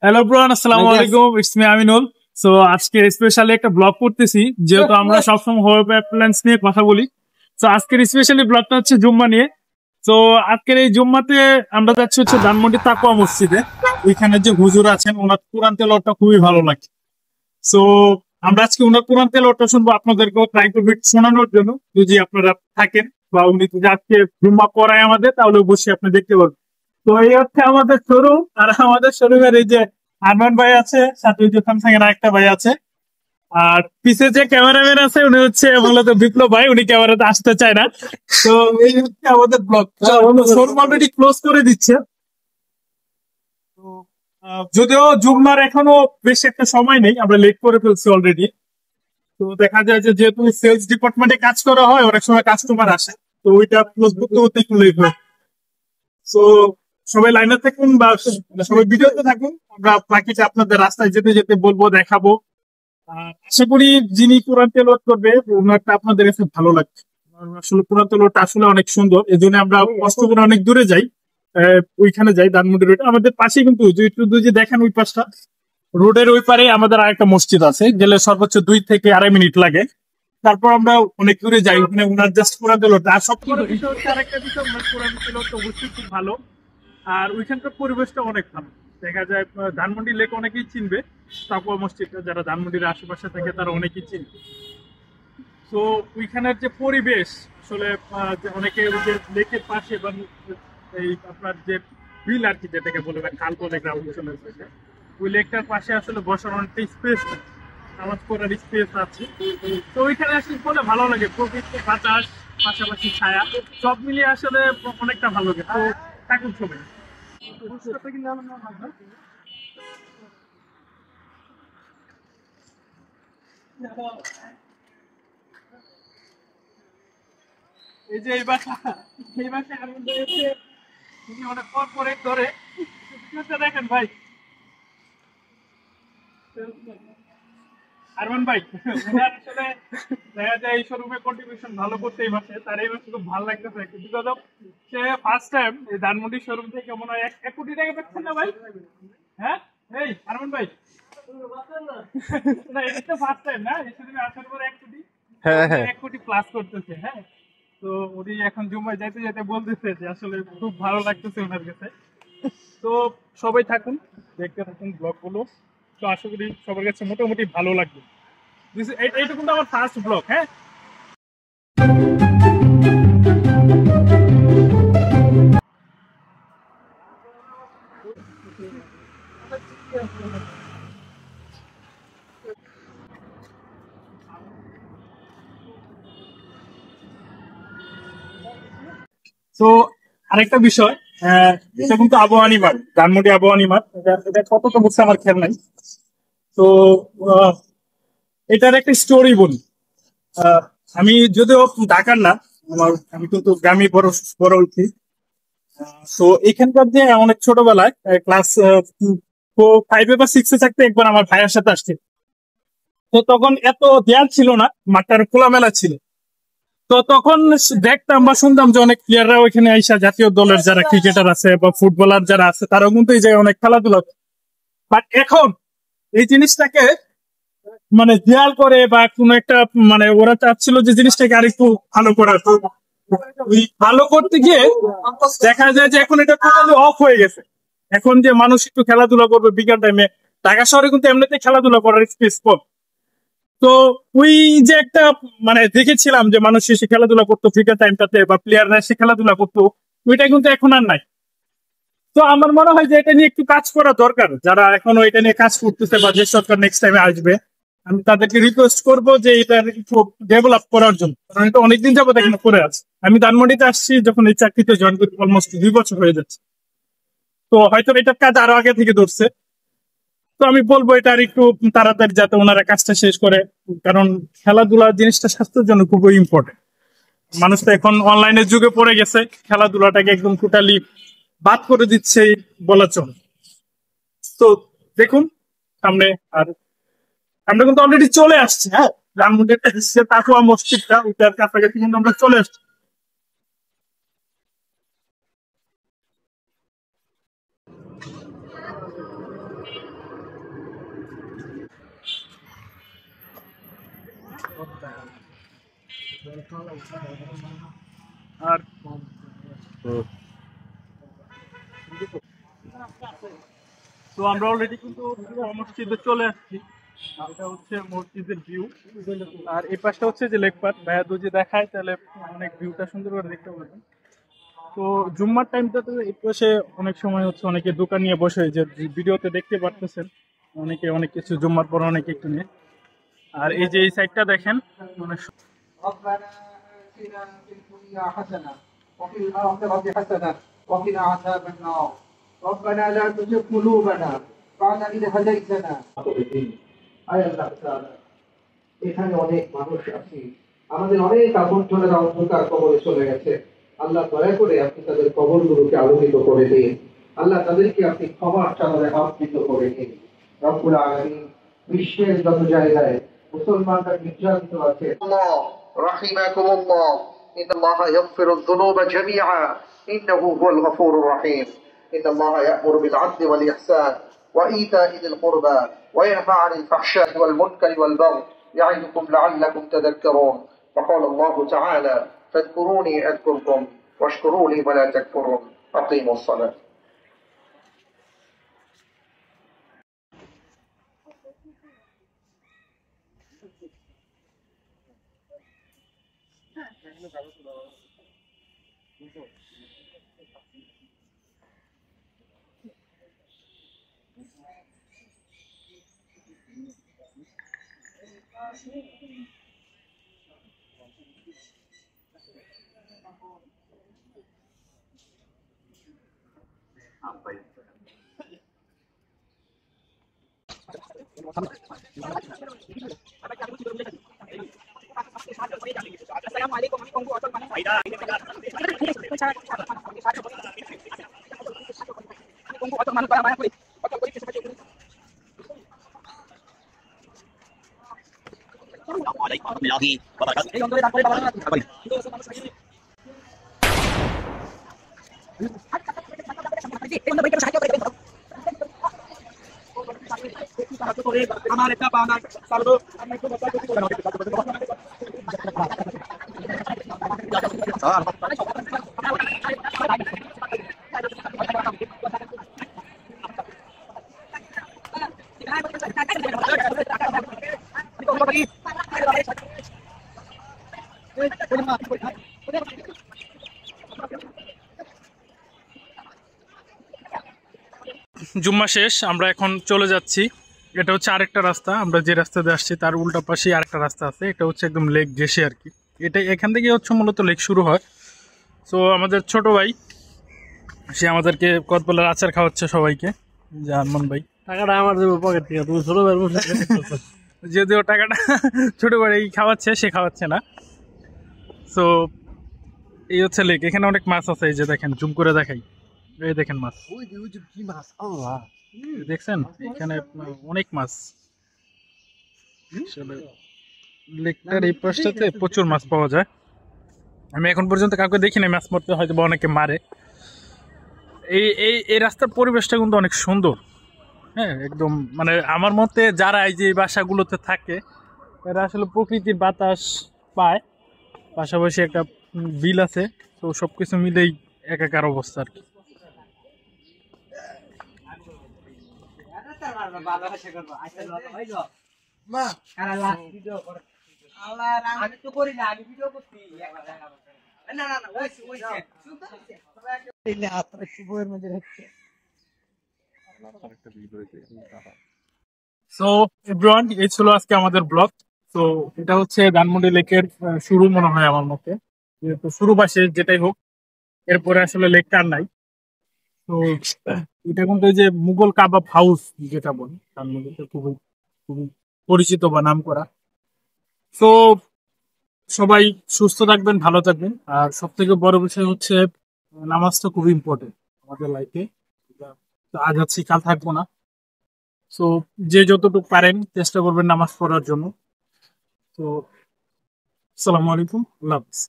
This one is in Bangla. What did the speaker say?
হ্যালো ব্রন, আসসালামু আলাইকুম। It's me Aminul. সো আজকে স্পেশালি একটা ব্লগ করতেছি, যেহেতু আমরা সবসময় হোপ প্ল্যান্স নিয়ে কথা বলি। তো আজকের স্পেশালি ব্লগটা হচ্ছে জুম্মা নিয়ে। তো আজকের এই জুম্মাতে আমরা যাচ্ছি হচ্ছে ধানমন্ডি তাকওয়া মসজিদে। ওইখানে যে হুজুর আছেন, ওনার কোরআন তেলাওয়াতটা খুবই ভালো লাগে। সো আমরা আজকে ওনার কোরআন তেলাওয়াতটা শুনবো, আপনাদেরকেও ট্রাই করবো একটু শোনানোর জন্য। যদি আপনারা থাকেন বা উনি যদি আজকে জুম্মা পড়ায় আমাদের, তাহলে অবশ্যই আপনি দেখতে পারবেন। তো এই হচ্ছে আমাদের শোরুম, আর আমাদের শোরুমের এই যে আরমান ভাই আছে, সাথে ওই যে স্যামসাং এর আরেকটা ভাই আছে। আর পিছে যে ক্যামেরাম্যান আছে উনি হচ্ছে মূলত বিপ্লব ভাই, উনি ক্যামেরাতে আসতে চায় না। তো এই হচ্ছে আমাদের ব্লগ। শোরুম অলরেডি ক্লোজ করে দিচ্ছে। তো যদিও জুম্মার এখনো বেশ একটা সময় নেই, আমরা লেট করে ফেলছি অলরেডি। তো দেখা যায় যে যেহেতু সেলস ডিপার্টমেন্টে কাজ করা হয়, অনেক সময় কাস্টমার আসে, তো ওইটা ক্লোজ করতে করতে একটু লেট হয়। তো সবাই লাইনে থাকুন বা সবাই ভিডিওতে থাকুন, আমরা বাকিটা আপনাদের রাস্তায় যেতে যেতে বলবো, দেখাবো। আশা করি যিনি কোরআন তেলাওয়াত করবে ওনারটা আপনাদের কাছে ভালো লাগবে। আসলে কোরআন তেলাওয়াতটা আসলে অনেক সুন্দর, এই জন্য আমরা কষ্ট করে অনেক দূরে যাই। ওইখানে যাই ধানমন্ডি রোড, আমাদের পাশে কিন্তু একটু যে দেখেন ওই পাশটা রোডের ওই পারে আমাদের আরেকটা মসজিদ আছে, গেলে সর্বোচ্চ 2 থেকে 2.5 মিনিট লাগে। তারপর আমরা অনেক দূরে যাই, ওখানে ওনার জাস্ট কোরআন তেলাওয়াত। আর সব করে বিষয় হচ্ছে আরেকটা বিষয়, ওনার কোরআন তেলাওয়াত অবশ্যই খুব ভালো। আর ওইখানকার পরিবেশটা অনেক ভালো। দেখা যায় ধানমন্ডি লেক অনেকেই চিনবে, তাকওয়া মসজিদটা যারা ধানমন্ডির আশেপাশে থাকে তারা অনেকেই চিনবে। তো ওইখানের যে পরিবেশ আসলে যে অনেকে ওই যে লেকের পাশে বা এই আপনার যে বিল আর কি যেটাকে বলে খাল বলে গ্রাউন্ড চলে এসেছে, ওই লেকটার পাশে আসলে বসার অনেকটা স্পেস, নামাজ পড়ার স্পেস আছে। তো ওইখানে আসলে বলে ভালো লাগে, প্রকৃতি বাতাস পাশাপাশি ছায়া সব মিলিয়ে আসলে অনেকটা ভালো লাগে। তো থাকুন সবাই। এই যে এই বাসা আনন্দ হয়েছে, তিনি অনেক কর্পোরেট ধরে দেখেন ভাই আরমান ভাই, ওনার আসলে দেখা যায় এই শোরুমে কন্ট্রিবিউশন ভালো করতে এই মাসে, তার এই মাসে খুব ভালো লাগতেছে because of say first time এই ধানমন্ডি শোরুম থেকে মনে হয় 1 কোটি টাকা পাচ্ছেন না ভাই? হ্যাঁ এই আরমান ভাই, না এটা তো ফার্স্ট টাইম না, এই শোরুমে আসার পর 1 কোটি, হ্যাঁ হ্যাঁ 1 কোটি প্লাস করতেছে। হ্যাঁ, তো উনি এখন জুম্মায় যাইতে যাইতে বলতেছে যে আসলে খুব ভালো লাগতেছে ওনার কাছে। তো সবাই থাকুন, দেখতে থাকুন ব্লগ গুলো। তো আশা করি সবার কাছে মোটামুটি ভালো লাগবে। এটা কিন্তু আমার ফার্স্ট ব্লগ। হ্যাঁ, তো আরেকটা বিষয়, এটা কিন্তু আবহাওয়ানি মাঠ, ধানমন্ডি আবহাওয়ানি মাঠ। এটা কতটা বলছে আমার খেয়াল নাই। তো আহ, এটার একটা স্টোরি বলি। আহ, আমি যদিও ঢাকার না, আমি কিন্তু গ্রামে বড় বড় উঠি। তো এখানকার যে অনেক ছোটবেলায় ক্লাস 5 বা 6-এ থাকতে একবার আমার ভাইয়ের সাথে আসছে। তো তখন এত দেয়াল ছিল না, মাঠটার খোলামেলা ছিল। তো তখন দেখতাম বা শুনতাম যে অনেক প্লেয়াররা ওইখানে আইসা জাতীয় দলের যারা ক্রিকেটার আছে বা ফুটবলার যারা আছে তারাও কিন্তু এই জায়গায় অনেক খেলাধুলা করে। বাট এখন এই জিনিসটাকে মানে দেয়াল করে বা কোনো একটা মানে ওরা চাচ্ছিল যে জিনিসটাকে আরেকটু ভালো করার। তো ওই ভালো করতে গিয়ে দেখা যায় যে এখন এটা টোটালি অফ হয়ে গেছে। এখন যে মানুষ একটু খেলাধুলা করবে বিকাল টাইমে, ঢাকা শহরে কিন্তু এমনিতে খেলাধুলা করার স্পেস কম। তো ওই যে একটা মানে দেখেছিলাম যে মানুষ এসে খেলাধুলা করতো ফ্রিকার টাইমটাতে বা প্লেয়াররা এসে খেলাধুলা করতো, ওইটা কিন্তু এখন আর নাই। তো আমার মনে হয় যে এটা নিয়ে একটু কাজ করা দরকার, যারা এখনো এটা নিয়ে কাজ করতেছে বা যে সরকার নেক্সট টাইমে আসবে, আমি তাদেরকে রিকোয়েস্ট করবো যে এটা একটু ডেভেলপ করার জন্য, কারণ এটা অনেকদিন যাবত এখানে করে আছে। আমি ধানমন্ডিতে আসছি যখন এই চাকরিতে জয়েন করি, অলমোস্ট 2 বছর হয়ে যাচ্ছে। তো হয়তো এটার কাজ আরো আগে থেকে ধরছে। তো আমি বলবো এটা আর একটু তাড়াতাড়ি যাতে ওনারা কাজটা শেষ করে, কারণ খেলাধুলা জিনিসটা স্বাস্থ্যের জন্য খুবই ইম্পর্টেন্ট। মানুষ তো এখন অনলাইনের যুগে পড়ে গেছে, খেলাধুলাটাকে একদম টোটালি বাদ করে দিচ্ছে বলা চলে। তো দেখুন সামনে, আর আমরা কিন্তু অলরেডি চলে আসছি। হ্যাঁ, ধানমন্ডির যে তাকুয়া মসজিদটা ওইটার কাছাকাছি কিন্তু আমরা চলে আসছি। আর তো আমরা অলরেডি কিন্তু মসজিদে চলে আসছি। এটা হচ্ছে মসজিদের ভিউ। আর এই পাশটা হচ্ছে যে লেক পার্ক, ভাইয়া যদি দেখায় তাহলে অনেক ভিউটা সুন্দর করে দেখতে পাবেন। তো জুম্মার টাইমটাতে এই পাশে অনেক সময় হচ্ছে অনেকে দোকান নিয়ে বসে, যে ভিডিওতে দেখতে পারতেছেন অনেকে অনেক কিছু জুম্মার পর অনেকে একটু নিয়ে। আর এই যে এই সাইডটা দেখেন অনেক ربنا آتنا في الدنيا حسنة وفي الآخرة حسنة وقنا عذاب النار ربنا لا تزغ قلوبنا بعد إذ هديتنا আয় আল্লাহ তাআলা, এখানে অনেক মানুষ আছে, আমাদের অনেক আপনজনেরা অন্ধকার কবরে চলে গেছে। আল্লাহ দয়া করে আপনি তাদের কবরগুলোকে আলোকিত করে দিন। আল্লাহ তাদেরকে আপনি ক্ষমার চাদরে আবৃত করে দিন। রব্বুল আলামিন, বিশ্বের যত জায়গায় মুসলমানরা নির্যাতিত আছে, আল্লাহ রাহিমাকুমুল্লাহ, ইন্নাল্লাহ ইয়াগফিরুয যুনুবা জামিআ ইন্নাহু হুয়াল গফুরুর রহিম। ইন্নাল্লাহ ইয়া'মুরু বিল আদলি ওয়াল ইহসান ওয়া ইতা'i যিল কুরবা ওয়া ইয়ানহা 'আনিল ফাহশা'i ওয়াল মুনকারি ওয়াল বাগই يعظكم لعلكم تذكرون وقال الله تعالى فاذكروني أذكركم واشكروا لي ولا تكفرون أقيموا الصلاة. আমার একটা পাওনা সারবো জুম্মা শেষ, আমরা এখন চলে যাচ্ছি। এটা হচ্ছে আরেকটা রাস্তা, আমরা যে রাস্তাতে আসছি তার উল্টা পাশে আরেকটা রাস্তা আছে। এটা হচ্ছে একদম লেক ঘেসে আর কি, এটা এখান থেকে হচ্ছে মূলত লেক শুরু হয়। সো আমাদের ছোট ভাই সে আমাদেরকে কদবেলার আচার খাওয়াচ্ছে সবাইকে, জার্মান ভাই। টাকাটা আমার দেবো পকেট থেকে, তুমি ছোট ভাই যদিও টাকাটা ছোট ভাই খাওয়াচ্ছে, সে খাওয়াচ্ছে না। সো এই হচ্ছে লেক, এখানে অনেক মাছ আছে। এই যে দেখেন, জুম করে দেখাই, এই দেখেন মাছ, কি মাছ, আল্লাহ দেখছেন এখানে অনেক মাছ। লেকটার এই পাশটাতে প্রচুর মাছ পাওয়া যায়। আমি এখন পর্যন্ত কাউকে দেখি না মাছ মারতে, হয়তো বা অনেকে মারে। এই এই এই রাস্তার পরিবেশটা কিন্তু অনেক সুন্দর। হ্যাঁ, একদম মানে আমার মতে যারা এই যে বাসাগুলোতে থাকে এরা আসলে প্রকৃতির বাতাস পায়, পাশাপাশি একটা বিল আছে, তো সবকিছু মিলেই একাকার অবস্থা আর কি। সো এভরিওয়ান, এই ছিল আজকে আমাদের ব্লগ। তো এটা হচ্ছে ধানমন্ডি লেকের শুরু মনে হয় আমার মতে, যেহেতু শুরু বা শেষ যেটাই হোক, এরপরে আসলে লেকটা আর নাই। তো এটা কিন্তু এই যে মুঘল কাবাব হাউস যেটা বলি ধানমন্ডিতে, খুবই খুবই পরিচিত বা নাম করা। তো সবাই সুস্থ থাকবেন, ভালো থাকবেন। আর সব থেকে বড় বিষয় হচ্ছে নামাজটা খুবই ইম্পর্টেন্ট আমাদের লাইফে। তো আজ আছি, কাল থাকবো না। তো যে যতটুকু পারেন চেষ্টা করবেন নামাজ পড়ার জন্য। তো আসসালামু আলাইকুম, আল্লাহ হাফেজ।